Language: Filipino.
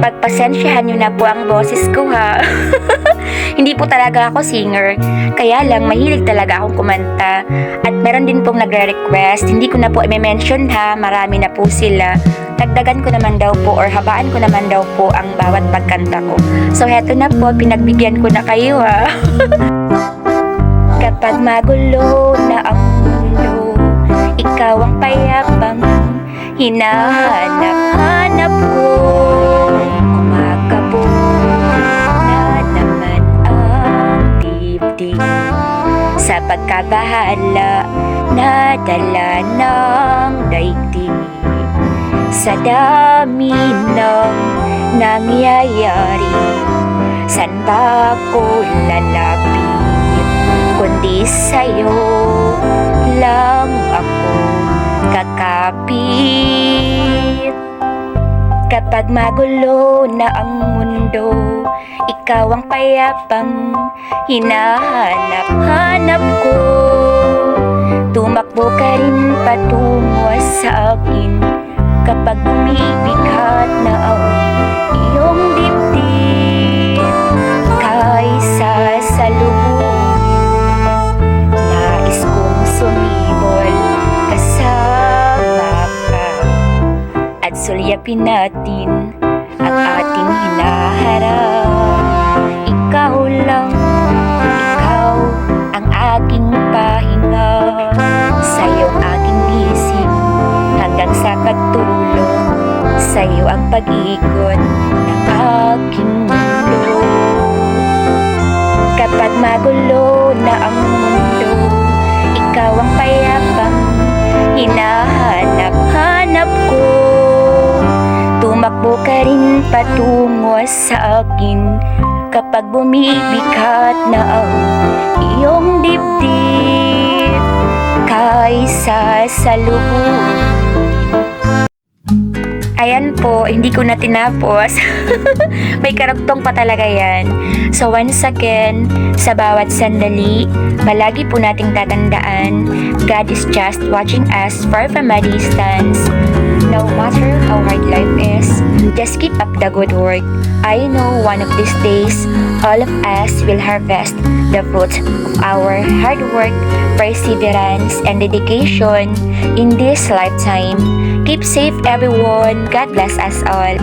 Pagpasensyahan nyo na po ang boses ko ha. Hindi po talaga ako singer. Kaya lang mahilig talaga akong kumanta. At meron din pong nagre-request. Hindi ko na po i-mention ha. Marami na po sila. Dagdagan ko naman daw po or habaan ko naman daw po ang bawat pagkanta ko. So heto na po, pinagbigyan ko na kayo ha. Kapag magulo na ang mundo, ikaw ang payapang hinahanap-hanap ko. Kumakabog na naman ang dibdib sa pagkabahala na dala ng daigdig. Sa dami ng nangyayari, san ba ko lalapit? Kundi sa'yo lang ako kakapit. Kapag magulo na ang mundo, ikaw ang payapang hinahanap-hanap ko. Tumakbo ka rin patungo sa akin kapag bumibigat na ang iyong dibdib. Kaysa sa lubungin, nais kong sumibol kasama ka at sulyapin natin ang ating hinaharap. Ikaw lang, ikaw ang aking pahinga, sa'yo ang aking gising hanggang sa pagtulog, sa'yo ang pag-ikot ng aking mundo. Kapag magulo na ang mundo, ikaw ang payapang hinahanap-hanap ko. Tumakbo ka rin patungo sa akin kapag bumibigat na ang iyong dibdib. Kaysa sa lubungin. Ayan po, hindi ko na tinapos. May karugtong pa talaga yan. So once again, sa bawat sandali, palagi po nating tatandaan, God is just watching us far from a distance. No matter how hard life is, just keep up the good work. I know one of these days, all of us will harvest the fruits of our hard work, perseverance, and dedication in this lifetime. Keep safe everyone. God bless us all.